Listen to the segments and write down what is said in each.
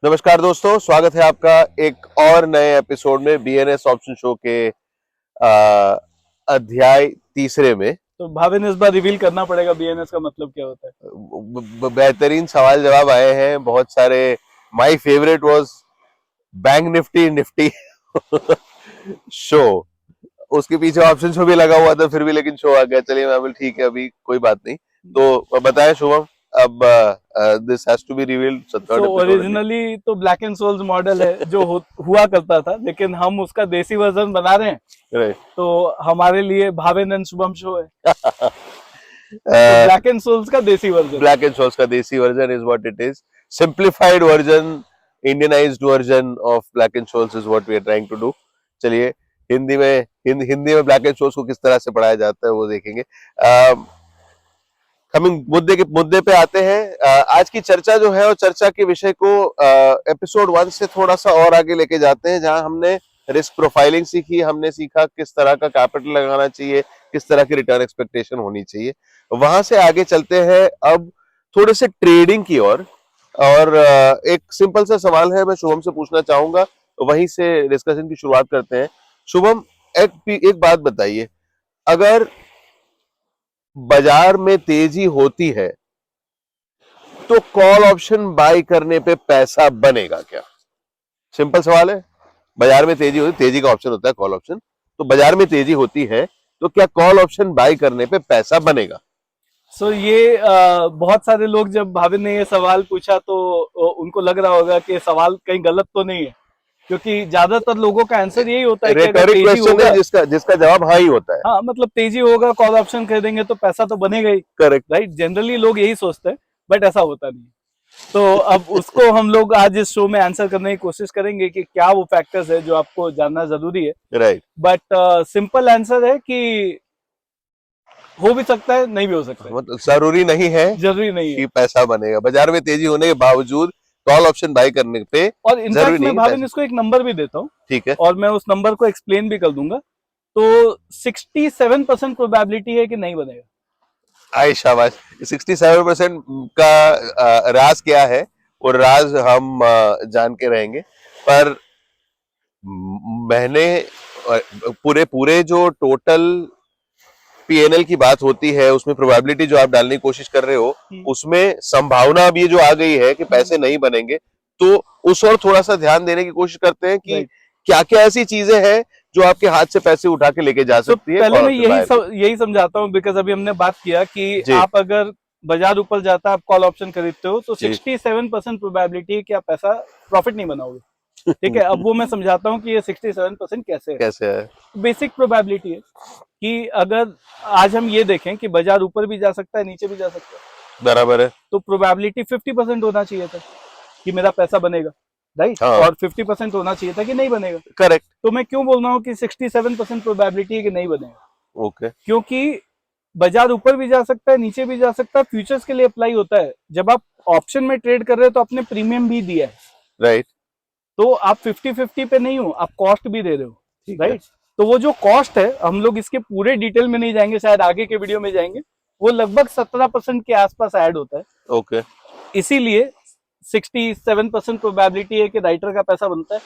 नमस्कार दोस्तों, स्वागत है आपका एक और नए एपिसोड में बीएनएस ऑप्शन शो के अध्याय तीसरे में। तो भाविन इस बार रिवील करना पड़ेगा बीएनएस का मतलब क्या होता है। बेहतरीन सवाल जवाब आए हैं बहुत सारे। My favourite was bank Nifty Nifty show. उसके पीछे ऑप्शन शो भी लगा हुआ था फिर भी, लेकिन शो आ गया। चलिए मैं बोल ठीक है, अभी कोई बात नहीं। तो बताएं शुभम, अब this has to be revealed third episode. Originally तो ब्लैक एंड सोल्स मॉडल है जो हुआ करता था, लेकिन हम उसका देसी वर्जन बना रहे हैं। राइट। तो हमारे लिए भाविन एंड शुभम शो है। तो ब्लैक एंड सोल्स का desi version, black and Scholes का desi version is what it is. Simplified version, Indianized version of Black and Scholes is what we are trying to do. चलिए हिंदी में ब्लैक एंड सोल्स को किस तरह से पढ़ाया जाता है वो देखेंगे। कमिंग मुद्दे पे आते हैं। आज की चर्चा जो है, और चर्चा के विषय को एपिसोड 1 से थोड़ा सा और आगे लेके जाते हैं, जहां हमने रिस्क प्रोफाइलिंग सीखी, हमने सीखा किस तरह का कैपिटल लगाना चाहिए, किस तरह की रिटर्न एक्सपेक्टेशन होनी चाहिए। वहां से आगे चलते हैं अब थोड़े से ट्रेडिंग की ओर। और एक सिंपल सा सवाल है, मैं शुभम से पूछना चाहूंगा, वहीं से डिस्कशन की शुरुआत करते हैं। शुभम, एक बात बताइए, अगर बाजार में तेजी होती है तो कॉल ऑप्शन बाय करने पे पैसा बनेगा क्या? सिंपल सवाल है। बाजार में तेजी होती, तेजी का ऑप्शन होता है कॉल ऑप्शन, तो बाजार में तेजी होती है तो क्या कॉल ऑप्शन बाय करने पे पैसा बनेगा? ये बहुत सारे लोग, जब भाविन ने ये सवाल पूछा तो उनको लग रहा होगा कि सवाल कहीं गलत तो नहीं है, क्योंकि ज्यादातर लोगों का आंसर यही होता है कि अगर तेजी होगा, जिसका जवाब हाँ ही होता है। हाँ मतलब तेजी होगा, कॉल ऑप्शन खरीदेंगे तो पैसा तो बनेगा ही। करेक्ट, राइट, जनरली लोग यही सोचते हैं, बट ऐसा होता नहीं। तो अब उसको हम लोग आज इस शो में आंसर करने की कोशिश करेंगे कि क्या वो फैक्टर्स है जो आपको जानना जरूरी है। राइट। बट सिंपल आंसर है कि हो भी सकता है, नहीं भी हो सकता है। मतलब जरूरी नहीं है जरूरी नहीं कि है। पैसा बनेगा बाजार में तेजी होने के बावजूद कॉल ऑप्शन बाय करने पे। और इनफैक्ट मैं भाविन इसको एक नंबर भी देता हूँ, ठीक है, और मैं उस नंबर को एक्सप्लेन भी कर दूंगा। तो 67% प्रोबेबिलिटी है कि नहीं बनेगा। आई शाबाश। 67% का राज क्या है, और राज हम जान के रहेंगे। पर मैंने पूरे पूरे जो टोटल पीएनएल की बात होती है, उसमें प्रोबेबिलिटी जो आप डालने की कोशिश कर रहे हो, उसमें संभावना अब ये जो आ गई है कि पैसे नहीं बनेंगे, तो उस और थोड़ा सा ध्यान देने की कोशिश करते हैं कि क्या क्या ऐसी चीजें हैं जो आपके हाथ से पैसे उठा के लेके जा सकती है। पहले मैं यही समझाता हूँ, बिकॉज अभी हमने बात किया कि आप अगर बाजार ऊपर जाता है, आप कॉल ऑप्शन खरीदते हो, तो 67% प्रोबेबिलिटी है कि आप पैसा प्रॉफिट नहीं बनाओगे। ठीक है, अब वो मैं समझाता हूँ कि ये 67% कैसे है। बेसिक प्रोबेबिलिटी है कि अगर आज हम ये देखें कि बाजार ऊपर भी जा सकता है, नीचे भी जा सकता है, बराबर है, तो प्रोबेबिलिटी 50% होना चाहिए था कि मेरा पैसा बनेगा, राइट। हाँ। और 50% होना चाहिए था कि नहीं बनेगा। करेक्ट। तो मैं क्यों बोल रहा हूँ कि 67% प्रोबेबिलिटी है कि नहीं बनेगा? ओके। क्योंकि बाजार ऊपर भी जा सकता है, नीचे भी जा सकता है। फ्यूचर्स के लिए अप्लाई होता है। जब आप ऑप्शन में ट्रेड कर रहे हो तो आपने प्रीमियम भी दिया है, राइट। तो आप 50-50 पे नहीं हो, आप कॉस्ट भी दे रहे हो, राइट। तो वो जो कॉस्ट है, हम लोग इसके पूरे डिटेल में नहीं जाएंगे, शायद आगे के वीडियो में जाएंगे, वो लगभग 17% के आसपास ऐड होता है। ओके। इसीलिए 67% प्रोबेबिलिटी है कि राइटर का पैसा बनता है,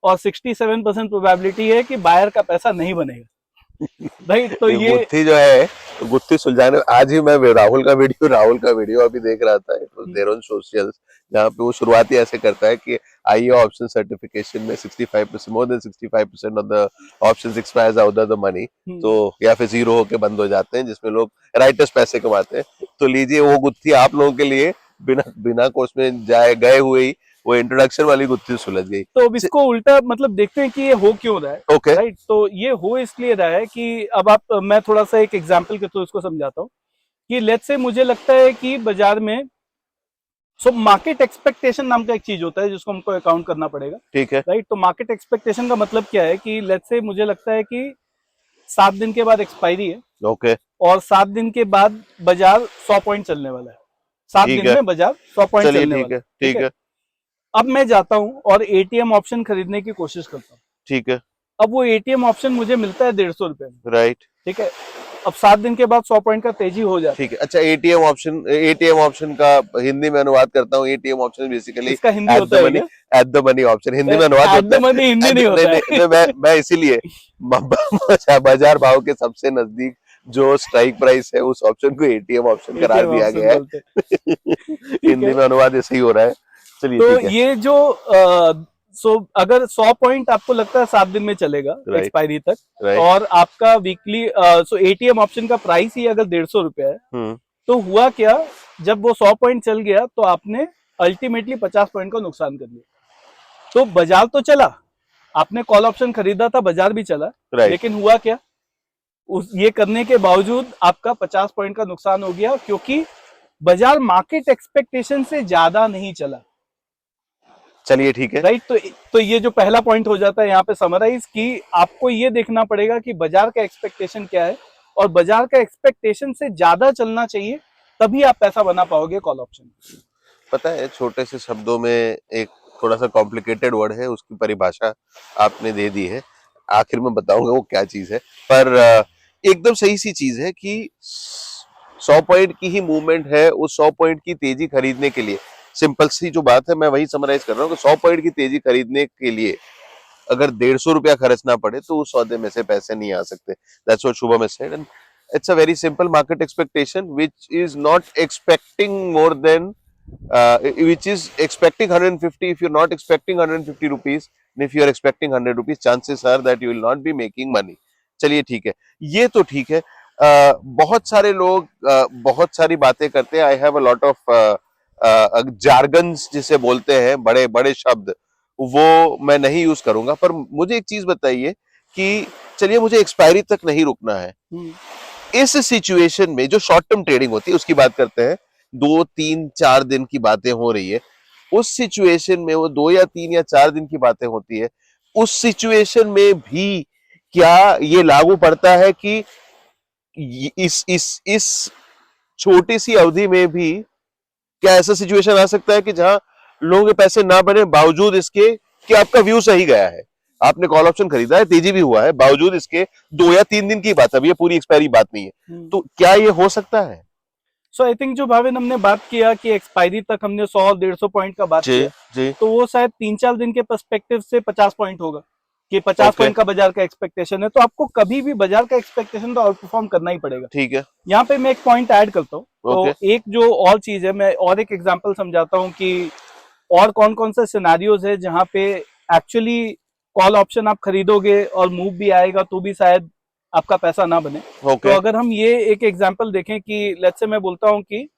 और 67% प्रोबेबिलिटी है कि बायर का पैसा नहीं बनेगा, राइट। तो ये गुत्थी जो है, गुत्थी सुलझाने, आज ही मैं राहुल का वीडियो अभी देख रहा था, देयर ऑन सोशल, जहाँ पे वो शुरुआती ऐसे करता है कि आईए ऑप्शन सर्टिफिकेशन में 65%, more than 65% of the options expires out the money, तो या फिर जीरो होके बंद हो जाते हैं, जिसमें लोग राइटर्स पैसे कमाते हैं। तो लीजिए वो गुत्थी आप लोगों के लिए, बिना कोर्स में गए हुए ही वो इंट्रोडक्शन वाली गुत्थी सुलझ गई। तो अब इसको उल्टा मतलब देखते हैं कि ये हो क्यों रहा है। Okay, right. तो ये हो इसलिए रहा है कि अब मैं थोड़ा सा एक एग्जांपल के थ्रू इसको समझाता हूँ कि लेट्स से मुझे लगता है कि बाजार में मार्केट एक्सपेक्टेशन नाम का एक चीज होता है जिसको हमको अकाउंट करना पड़ेगा। ठीक है, राइट। तो मार्केट एक्सपेक्टेशन का मतलब क्या है कि लेट्स से मुझे लगता है कि 7 दिन के बाद एक्सपायरी है, ओके, और 7 दिन के बाद बाजार 100 पॉइंट चलने वाला है। 7 दिन में बाजार 100 पॉइंट चलने वाला है। ठीक है। अब मैं जाता हूं और एटीएम ऑप्शन खरीदने की कोशिश करता हूँ। ठीक है। अब वो एटीएम ऑप्शन मुझे मिलता है 150 रुपए में, राइट। ठीक है। अब 7 दिन के बाद 100 पॉइंट का तेजी हो जाती ठीक है। अच्छा, एटीएम ऑप्शन का हिंदी में अनुवाद करता हूँ। एटीएम ऑप्शन बेसिकली है। इसका हिंदी होता है क्या? At the money option Hindi में अनुवाद एट होता द मनी हिंदी नहीं होता है। मैं इसीलिए बाजार भाव के सबसे नजदीक जो स्ट्राइक प्राइस है उस ऑप्शन को एटीएम ऑप्शन करार ATM दिया ऑप्शन गया है। बोलते हैं। ठीक हिंदी है। में अनुवाद ऐसे ही हो रहा है। चलिए तो ठीक है। ये जो अगर 100 पॉइंट आपको लगता है 7 दिन में चलेगा राइट एक्सपायरी तक, राइट। और आपका वीकली एटीएम ऑप्शन का प्राइस ही अगर 150 रुपया है, तो हुआ क्या, जब वो 100 पॉइंट चल गया तो आपने अल्टीमेटली 50 पॉइंट का नुकसान कर लिया। तो बाजार तो चला, आपने कॉल ऑप्शन खरीदा था, बाजार भी चला, लेकिन हुआ क्या, ये करने के बावजूद आपका 50 पॉइंट का नुकसान हो गया, क्योंकि बाजार मार्केट एक्सपेक्टेशन से ज्यादा नहीं चला। चलिए ठीक है। राइट। तो ये जो पहला पॉइंट हो जाता है यहाँ पे समराइज, कि आपको ये देखना पड़ेगा कि बाजार का एक्सपेक्टेशन क्या है, और बाजार का एक्सपेक्टेशन से ज्यादा चलना चाहिए, तभी आप पैसा बना पाओगे कॉल ऑप्शन। पता है, छोटे से शब्दों में एक थोड़ा सा कॉम्प्लिकेटेड वर्ड है, उसकी परिभाषा आपने दे दी है। आखिर में बताऊंगा वो क्या चीज है, पर एकदम सही सी चीज है कि 100 पॉइंट की ही मूवमेंट है। उस 100 पॉइंट की तेजी खरीदने के लिए, सिंपल सी जो बात है मैं वही समराइज कर रहा हूँ कि 100 पॉइंट की तेजी खरीदने के लिए अगर 150 रुपया खर्चना पड़े तो उस सौदे में से पैसे नहीं आ सकते। That's what Shubham has said, and it's a very simple market expectation which is not expecting more than which is expecting 150. If you're not expecting 150 rupees, and if you are expecting 100 rupees, chances are that you will not be making money. चलिए ठीक है, ये तो ठीक है। बहुत सारे लोग बहुत सारी बातें करते हैं। I have a lot of jargons जिसे बोलते हैं, बड़े बड़े शब्द, वो मैं नहीं यूज करूंगा। पर मुझे एक चीज बताइए कि चलिए मुझे एक्सपायरी तक नहीं रुकना है, इस सिचुएशन में जो शॉर्ट टर्म ट्रेडिंग होती है उसकी बात करते हैं, 2, 3, 4 दिन की बातें हो रही है, उस सिचुएशन में वो 2 या 3 या 4 दिन की बातें होती है, उस सिचुएशन में भी क्या ये लागू पड़ता है कि इस छोटी सी अवधि में भी क्या ऐसा सिचुएशन आ सकता है कि जहां लोगों के पैसे ना बने बावजूद इसके कि आपका व्यू सही गया है, आपने कॉल ऑप्शन खरीदा है, तेजी भी हुआ है, बावजूद इसके 2 या 3 दिन की बात है, अभी ये पूरी एक्सपायरी बात नहीं है, तो क्या ये हो सकता है? सो आई थिंक जो भाविन हमने बात किया कि एक्सपायरी तक हमने 100-150 पॉइंट का बात किया, तो वो शायद 3-4 दिन के पर्सपेक्टिव से 50 पॉइंट होगा कि 50 पॉइंट का बाजार का एक्सपेक्टेशन है, तो आपको कभी भी बाजार का एक्सपेक्टेशन तो आउट परफॉर्म करना ही पड़ेगा। ठीक है। यहाँ पे मैं एक पॉइंट ऐड करता हूँ। तो एक जो और चीज है, मैं और एक एग्जांपल समझाता हूँ कि और कौन कौन से सिनेरियोज है जहाँ पे एक्चुअली कॉल ऑप्शन आप खरीदोगे और मूव भी आएगा तो भी शायद आपका पैसा ना बने। तो अगर हम ये एक एग्जांपल देखें कि लेट्स से मैं बोलता हूं कि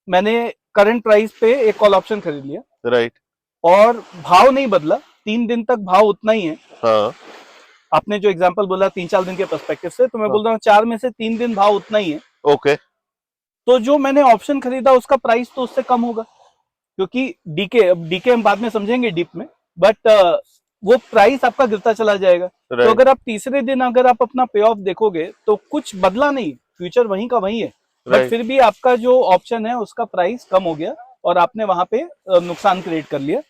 मैंने करंट प्राइस पे एक कॉल ऑप्शन खरीद लिया, राइट, और भाव नहीं बदला, 3 दिन तक भाव उतना ही है। हाँ। आपने जो एग्जांपल बोला 3-4 दिन के पर्सपेक्टिव से, तो मैं बोल रहा हूँ 4 में से 3 दिन भाव उतना ही है। ओके। तो जो मैंने ऑप्शन खरीदा उसका प्राइस तो उससे कम होगा, क्योंकि डीके हम बाद में समझेंगे डीप में, बट वो प्राइस आपका गिरता चला जाएगा। तो अगर आप तीसरे दिन अगर आप अपना पे ऑफ देखोगे तो कुछ बदला नहीं, फ्यूचर वहीं का वहीं है, बट फिर भी आपका जो ऑप्शन है उसका प्राइस कम हो गया और आपने वहां पे नुकसान क्रिएट कर लिया।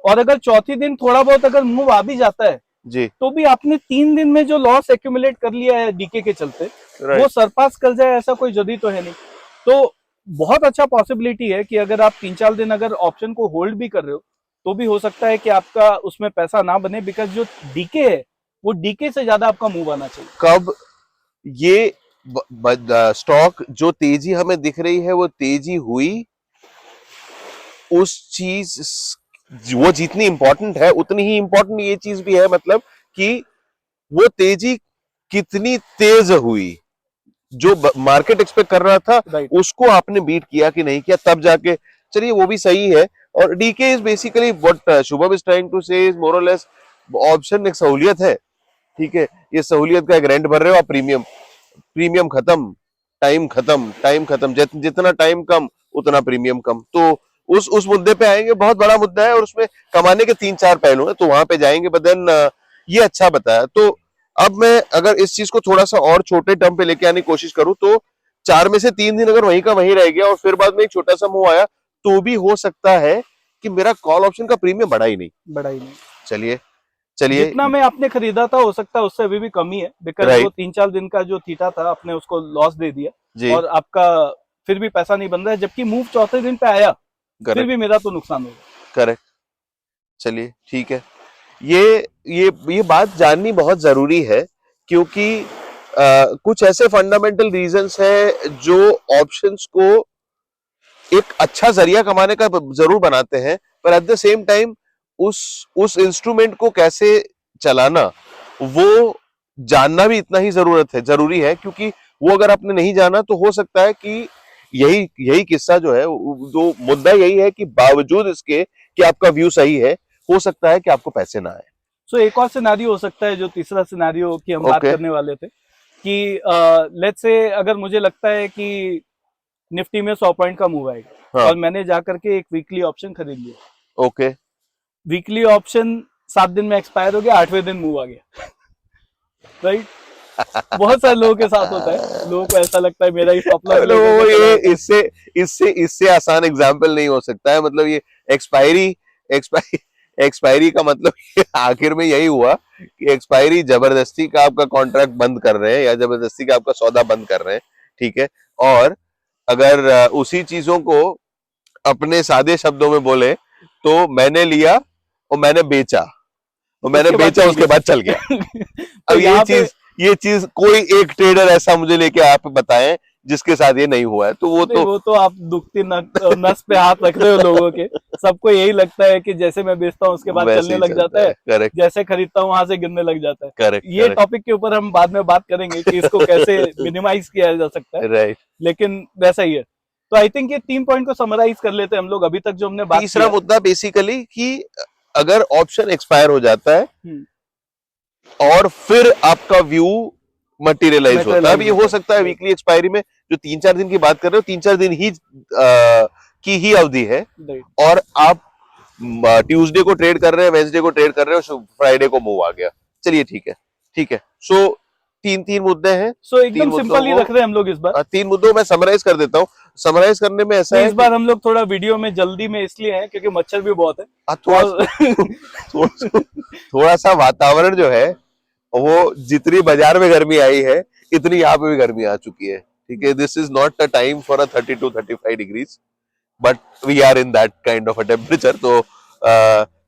और अगर चौथी दिन थोड़ा बहुत अगर मूव आ भी जाता है जी, तो भी आपने 3 दिन में जो लॉस एक्यूमुलेट कर लिया है डीके के चलते, वो सरपास कर जाए ऐसा कोई जरूरी तो है नहीं। तो बहुत अच्छा पॉसिबिलिटी है कि अगर आप 3-4 दिन अगर ऑप्शन को होल्ड भी कर रहे हो तो भी हो सकता है कि आपका उसमें पैसा ना बने, बिकॉज जो डीके है वो डीके से ज्यादा आपका मूव आना चाहिए। कब ये स्टॉक जो तेजी हमें दिख रही है वो तेजी हुई, उस चीज वो जितनी इंपॉर्टेंट है उतनी ही इंपॉर्टेंट ये चीज भी है, मतलब कि वो तेजी कितनी तेज हुई, जो मार्केट एक्सपेक्ट कर रहा था उसको आपने बीट किया कि नहीं किया, तब जाके चलिए वो भी सही है। और DK is basically what Shubham is trying to say is more और लेस, ऑप्शन एक सहूलियत है, ठीक है, ये सहूलियत का एक रेंट भर रहे हो आप, प्रीमियम खत्म, टाइम खत्म, जितना टाइम कम उतना प्रीमियम कम। तो उस मुद्दे पे आएंगे, बहुत बड़ा मुद्दा है और उसमें कमाने के 3-4 पहलू हैं, तो वहां पे जाएंगे। बट देन ये अच्छा बताया। तो अब मैं अगर इस चीज को थोड़ा सा और छोटे टर्म पे लेके आने की कोशिश करूं तो 4 में से 3 दिन अगर वहीं का वहीं रह गया और फिर बाद में एक छोटा सा मूव आया, तो भी हो सकता है कि मेरा कॉल ऑप्शन का प्रीमियम बढ़ा ही नहीं। चलिए चलिए, जितना मैं आपने खरीदा था हो सकता है उससे अभी भी कमी है, बिकॉज Right. वो 3-4 दिन का जो थीटा था आपने उसको लॉस दे दिया जी, और आपका फिर भी पैसा नहीं बन रहा है, जबकि मूव चौथे दिन पे आया, फिर करेक्ट भी मेरा तो नुकसान हो गया। करेक्ट। चलिए ठीक है, ये ये बात जाननी बहुत जरूरी है, क्योंकि कुछ ऐसे फंडामेंटल रीजंस है जो ऑप्शंस को एक अच्छा जरिया कमाने का जरूर बनाते हैं, पर एट द सेम टाइम उस इंस्ट्रूमेंट को कैसे चलाना वो जानना भी इतना ही जरूरी है, क्योंकि वो अगर आपने नहीं जाना तो हो सकता है कि यही यही किस्सा जो है, जो मुद्दा यही है कि बावजूद इसके कि आपका व्यू सही है, हो सकता है कि आपको पैसे ना आए। सो एक और सिनारियो हो सकता है, जो तीसरा सिनारियो की हम बात ओके, करने वाले थे, कि लेट्स से अगर मुझे लगता है कि निफ्टी में 100 पॉइंट का मूव आएगा हाँ, और मैंने जाकर के एक वीकली ऑप्शन खरीद लिया, ओके, वीकली ऑप्शन 7 दिन में एक्सपायर हो गया, 8वें दिन मूव आ गया, राइट? बहुत सारे लोगों के साथ होता है, लोगों को ऐसा लगता है मेरा ही स्टॉप लॉस मतलब लेकर वो के चला ये जाता है। इससे आसान एग्जाम्पल नहीं हो सकता है, मतलब ये एक्सपायरी एक्सपायरी एक्सपायरी का मतलब ये आखिर में यही हुआ कि एक्सपायरी जबरदस्ती का आपका कॉन्ट्रैक्ट बंद कर रहे हैं या जबरदस्ती का आपका सौदा बंद कर रहे हैं, ठीक है। और अगर उसी चीजों को अपने सादे शब्दों में बोले तो मैंने लिया और मैंने बेचा, और मैंने उसके बाद बेचा चल उसके बाद चल गया। गया। तो अब यहाँ पे ये चीज कोई एक ट्रेडर ऐसा मुझे लेके आप बताएं जिसके साथ ये नहीं हुआ है, तो वो नहीं, तो वो तो आप दुखती नस पे हाथ रख रहे हो लोगों के। सबको यही लगता है कि जैसे मैं बेचता हूँ उसके बाद वैसे चलने ही लग चलता जाता है। है, करेक्ट जैसे खरीदता हूँ वहां से गिरने लग जाता है। करेक्ट ये करेक्ट। टॉपिक के ऊपर हम बाद में बात करेंगे कि इसको कैसे मिनिमाइज किया जा सकता है, राइट। लेकिन वैसा ही है। तो आई थिंक ये 3 पॉइंट को समराइज कर लेते हैं हम लोग अभी तक जो हमने बात तीसरा किया। मुद्दा बेसिकली कि अगर ऑप्शन एक्सपायर हो जाता है और फिर आपका व्यू मटेरियलाइज होता है। अब मेटेरियलाइज ये हो होता सकता है है, वीकली एक्सपायरी में जो 3-4 दिन की बात कर रहे हो, 3-4 दिन ही की ही अवधि है, राइट। और आप ट्यूसडे को ट्रेड कर रहे हैं, वेंसडे को ट्रेड कर रहे हो, फ्राइडे को मूव आ गया। चलिए ठीक है, ठीक है। सो तीन तीन मुद्दे हैं। सो तीन एकदम मुद्दों सिंपल ही को रख रहे हैं हम लोग इस बार। 3 मुद्दों में समराइज कर देता हूँ। समराइज करने में ऐसा नहीं, है इस कि बार हम लोग थोड़ा वीडियो में जल्दी में इसलिए हैं क्योंकि मच्छर भी बहुत है थोड़ा और थोड़ा सा वातावरण जो है वो, जितनी बाजार में गर्मी आई है इतनी यहाँ पे भी गर्मी आ चुकी है, ठीक है। This is not a time for a 32-35 degrees, but we are in that kind of a temperature. तो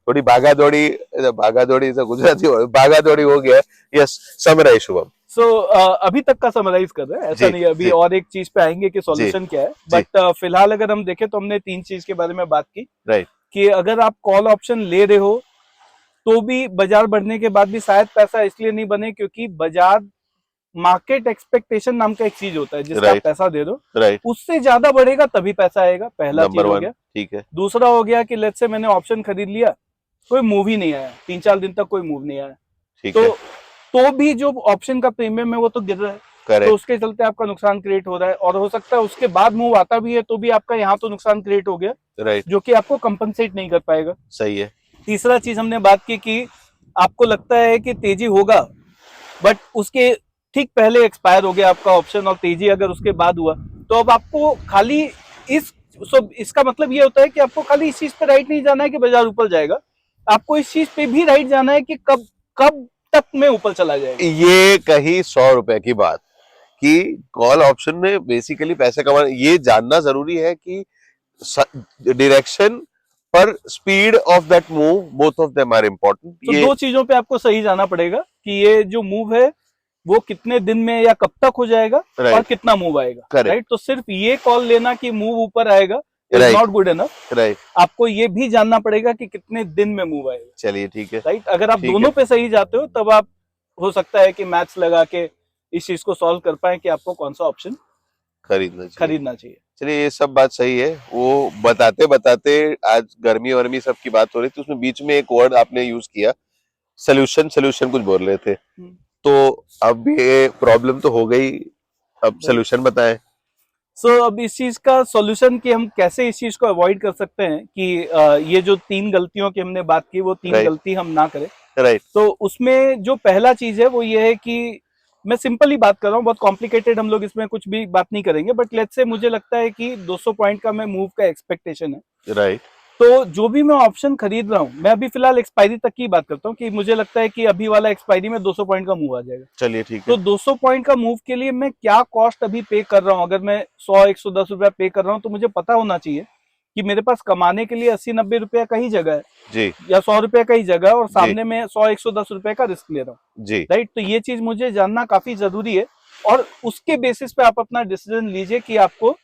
थोड़ी भागा दौड़ी से गुजराती भागा दौड़ी हो गया। Yes, summarise Shubham. सो अभी तक का समराइज कर रहे हैं, ऐसा जी नहीं है, अभी जी और एक चीज पे आएंगे कि जी सॉल्यूशन क्या है, जी। बट फिलहाल अगर हम देखें तो हमने 3 चीज के बारे में बात की राइट कि अगर आप कॉल ऑप्शन ले रहे हो तो भी बाजार बढ़ने के बाद भी शायद पैसा इसलिए नहीं बने क्योंकि बाजार मार्केट एक्सपेक्टेशन नाम का एक चीज होता है जिसका आप राइट पैसा दे रहे हो, राइट। उससे ज्यादा बढ़ेगा तभी पैसा आएगा, पहला नंबर चीज हो 1, गया। ठीक है दूसरा हो गया कि लेट्स से मैंने ऑप्शन खरीद लिया, कोई मूव ही नहीं आया, 3-4 दिन तक कोई मूव नहीं आया, ठीक तो है। तो भी जो ऑप्शन का प्रीमियम है वो तो गिर रहा है, तो करेक्ट उसके चलते आपका नुकसान क्रिएट हो रहा है, और हो सकता है उसके बाद मूव आता भी है तो भी आपका यहाँ तो नुकसान क्रिएट हो गया राइट। जो कि आपको कंपनसेट नहीं कर पाएगा। सही है। तीसरा चीज हमने बात की कि आपको लगता है कि तेजी होगा, बट उसके ठीक पहले एक्सपायर हो गया आपका ऑप्शन, और तेजी अगर उसके बाद हुआ तो अब आपको खाली इस इसका मतलब ये होता है कि आपको खाली इस चीज पे राइट नहीं जाना है कि बाजार ऊपर जाएगा, आपको इस चीज पे भी राइट जाना है कि कब कब तक में ऊपर चला जाएगा। ये कही 100 रुपए की बात कि कॉल ऑप्शन में बेसिकली पैसे कमाना, ये जानना जरूरी है कि डायरेक्शन पर speed of that move, both of them are important. तो ये 2 चीजों पे आपको सही जाना पड़ेगा कि ये जो मूव है वो कितने दिन में या कब तक हो जाएगा और राइट कितना मूव आएगा, करेक्ट राइट। तो सिर्फ ये कॉल लेना कि मूव ऊपर आएगा is right not good enough, right. आपको ये भी जानना पड़ेगा कि कितने दिन में मूव आएगा, चलिए ठीक है राइट। अगर आप ठीक दोनों है। पे सही जाते हो तब आप हो सकता है कि मैथ्स लगा के इस चीज को सॉल्व कर पाए कि आपको कौन सा ऑप्शन खरीदना चाहिए। खरीदना चाहिए। चलिए, ये सब बात सही है। वो बताते बताते आज गर्मी वर्मी सब की बात हो रही थी, उसमें बीच में एक वर्ड आपने यूज किया, सोल्यूशन। सोल्यूशन कुछ बोल रहे थे, तो अब ये प्रॉब्लम तो हो गई, अब सोल्यूशन बताएं। अब इस चीज का सॉल्यूशन कि हम कैसे इस चीज को अवॉइड कर सकते हैं कि ये जो 3 गलतियों की हमने बात की वो 3 राइट गलती हम ना करें। राइट तो उसमें जो पहला चीज है वो ये है कि मैं सिंपल ही बात कर रहा हूँ, बहुत कॉम्प्लिकेटेड हम लोग इसमें कुछ भी बात नहीं करेंगे, बट लेट्स से मुझे लगता है कि 200 पॉइंट का मैं मूव का एक्सपेक्टेशन है, राइट तो जो भी मैं ऑप्शन खरीद रहा हूँ, मैं अभी फिलहाल एक्सपायरी तक की बात करता हूँ कि मुझे लगता है कि अभी वाला एक्सपायरी में 200 पॉइंट का मूव आ जाएगा। चलिए ठीक तो है। 200 पॉइंट का मूव के लिए मैं क्या कॉस्ट अभी पे कर रहा हूँ, अगर मैं 100-110 रुपया पे कर रहा हूँ तो मुझे पता होना चाहिए कि मेरे पास कमाने के लिए 80-90 रुपया का ही जगह है जी या 100 रुपया का ही जगह है, और जी सामने में 100-110 रुपए का रिस्क ले रहा हूँ, जी राइट। तो ये चीज मुझे जानना काफी जरूरी है, और उसके बेसिस पे आप अपना डिसीजन लीजिए कि आपको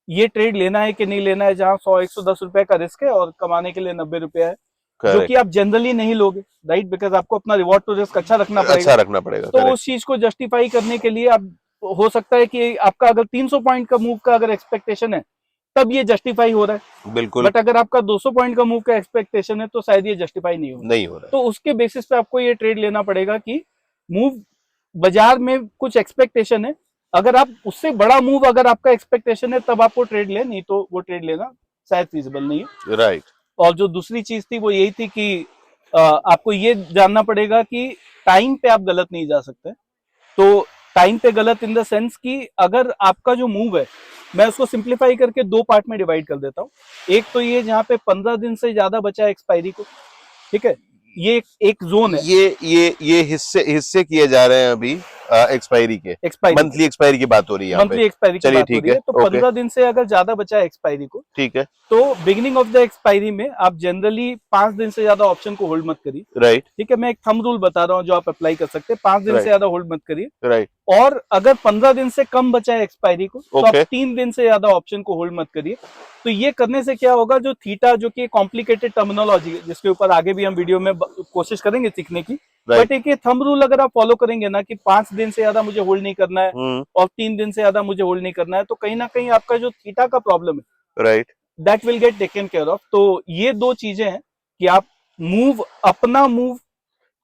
ये ट्रेड लेना है कि नहीं लेना है, जहां 100-110 रुपए का रिस्क है और कमाने के लिए 90 रुपया है, जो कि करेक्ट, आप जनरली नहीं लोगे, राइट, बिकॉज आपको अपना रिवॉर्ड टू रिस्क अच्छा रखना पड़ेगा। अच्छा रखना पड़ेगा, तो करेक्ट। उस चीज को जस्टिफाई करने के लिए आप, हो सकता है कि आपका अगर 300 पॉइंट का मूव का अगर एक्सपेक्टेशन है तब ये जस्टिफाई हो रहा है, बिल्कुल बट अगर आपका 200 पॉइंट का मूव का एक्सपेक्टेशन है तो शायद ये जस्टिफाई नहीं होगा। नहीं हो रहा तो उसके बेसिस पे आपको ये ट्रेड लेना पड़ेगा कि मूव बाजार में कुछ एक्सपेक्टेशन है, अगर आप उससे बड़ा मूव अगर आपका एक्सपेक्टेशन है तब आपको ट्रेड ले, नहीं तो वो ट्रेड लेना शायद फिजिबल नहीं है। है, राइट। और जो दूसरी चीज थी वो यही थी कि आपको ये जानना पड़ेगा कि टाइम पे आप गलत नहीं जा सकते। तो टाइम पे गलत इन द सेंस कि अगर आपका जो मूव है, मैं उसको सिंप्लीफाई करके दो पार्ट में डिवाइड कर देता हूँ। एक तो ये जहाँ पे 15 दिन से ज्यादा बचा है एक्सपायरी को, ठीक है, ये एक जोन है। ये हिस्से हिस्से किए जा रहे हैं अभी एक्सपायरी के, एक्सपायरी मंथली एक्सपायरी की बात हो रही है यहाँ पे। मंथली एक्सपायरी की चलिए बात हो ठीक रही है, है, तो ओके 15 दिन से अगर ज्यादा बचा है एक्सपायरी को, ठीक है, तो बिगिनिंग ऑफ द एक्सपायरी में आप जनरली 5 दिन से ज्यादा ऑप्शन को होल्ड मत करिए, राइट ठीक है। मैं एक थंब रूल बता रहा हूँ जो आप अप्लाई कर सकते हैं, 5 दिन से राइट ज्यादा होल्ड मत करिए। राइट और अगर 15 दिन से कम बचा है एक्सपायरी को तो आप ओके 3 दिन से ज्यादा ऑप्शन को होल्ड मत करिए। तो ये करने से क्या होगा, जो थीटा, जो कि कॉम्प्लिकेटेड टर्मिनोलॉजी है जिसके ऊपर आगे भी हम वीडियो में कोशिश करेंगे सीखने की, राइट बट एक ये थंब रूल अगर आप फॉलो करेंगे ना कि 5 दिन से ज्यादा मुझे होल्ड नहीं करना है और 3 दिन से ज्यादा मुझे होल्ड नहीं करना है, तो कहीं ना कहीं आपका जो थीटा का प्रॉब्लम है right that will get taken care of. तो ये दो चीजें हैं कि आप अपना मूव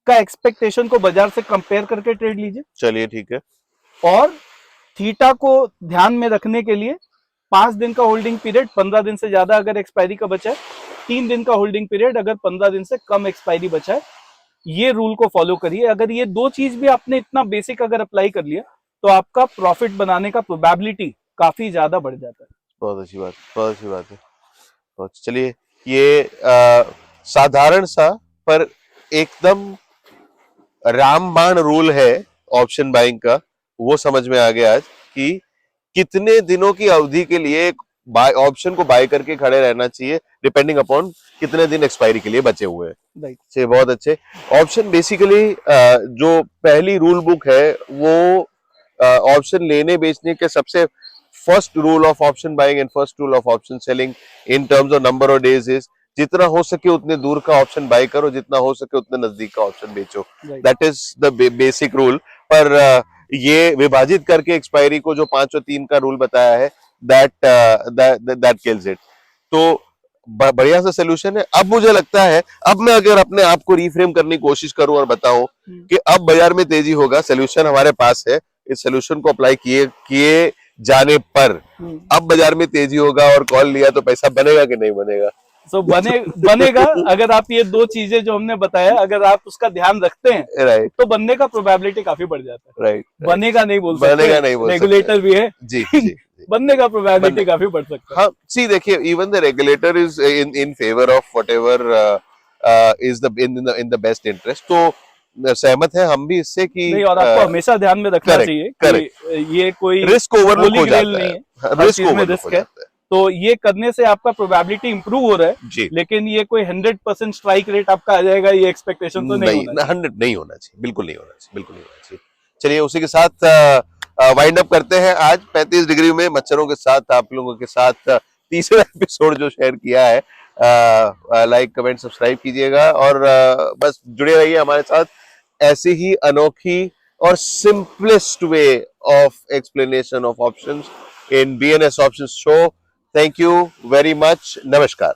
का एक्सपेक्टेशन को बाजार से कंपेयर करके ट्रेड लीजिए, चलिए ठीक है, और थीटा को ध्यान में रखने के लिए 5 दिन का होल्डिंग पीरियड 15 दिन से ज्यादा अगर एक्सपायरी का बचा है, 3 दिन का होल्डिंग पीरियड अगर 15 दिन से कम एक्सपायरी बचा है, ये रूल को फॉलो करिए। अगर ये दो चीज भी आपने इतना बेसिक अगर अप्लाई कर लिया तो आपका प्रॉफिट बनाने का प्रोबेबिलिटी काफी ज्यादा बढ़ जाता है। बहुत अच्छी बात, बहुत अच्छी बात है। बहुत चलिए, ये साधारण सा पर एकदम रामबाण रूल है ऑप्शन बाइंग का, वो समझ में आ गया आज कि कितने दिनों की अवधि के लिए बाय ऑप्शन को बाय करके खड़े रहना चाहिए, डिपेंडिंग अपॉन कितने दिन एक्सपायरी के लिए बचे हुए हैं। राइट, से बहुत अच्छे ऑप्शन। बेसिकली जो पहली रूल बुक है वो ऑप्शन लेने बेचने के सबसे first rule of option buying and first rule of option selling in terms of number of days is जितना हो सके उतने दूर का ऑप्शन बाय करो, जितना हो सके उतने नजदीक का ऑप्शन बेचो। Right, that is the basic rule. पर ये विभाजित करके एक्सपायरी को जो 5 और 3 का रूल बताया है, दैट किल्स इट। तो बढ़िया सा सोल्यूशन है। अब मुझे लगता है, अब मैं अगर अपने आप को रिफ्रेम करने की कोशिश करूं और बताऊं कि अब बाजार में तेजी होगा, सोल्यूशन हमारे पास है। इस सोल्यूशन को अप्लाई किए किए जाने पर अब बाजार में तेजी होगा और कॉल लिया तो पैसा बनेगा कि नहीं बनेगा? सो बनेगा अगर आप ये दो चीजें जो हमने बताया अगर आप उसका ध्यान रखते हैं, राइट तो बनने का प्रोबेबिलिटी काफी बढ़ जाता है। राइट बनेगा नहीं बोल बनेगा सकते, नहीं बोल रेगुलेटर भी है जी जी बनने का प्रोबेबिलिटी काफी बढ़ सकता है। हाँ, सी देखिए, even the regulator is in favour of whatever is the in the best interest. तो सहमत है हम भी इससे कि नहीं, और आपको हमेशा ध्यान में रखना correct, चाहिए correct. कि ये कोई रिस्क ओवरलुक हो होली ग्रेल जाता नहीं है, है, हर रिस्क चीज में ओवरलुक हो रिस्क है। जाता है तो ये करने से आपका प्रोबेबिलिटी इंप्रूव हो रहा है, जी। लेकिन ये कोई 100% स्ट्राइक रेट आपका आ जाएगा, ये एक्सपेक्टेशन तो नहीं होना चाहिए। 100 नहीं होना चाहिए, बिल्कुल नहीं होना चाहिए, बिल्कुल नहीं होना चाहिए। चलिए, उसी के साथ वाइंड अप करते हैं आज 35 डिग्री में मच्छरों के साथ आप लोगों के साथ तीसरा एपिसोड जो शेयर किया है। लाइक कमेंट सब्सक्राइब कीजिएगा और बस जुड़े रहिए हमारे साथ। ऐसी ही अनोखी और simplest way of explanation of options in BNS Options Show. Thank you very much. Namaskar.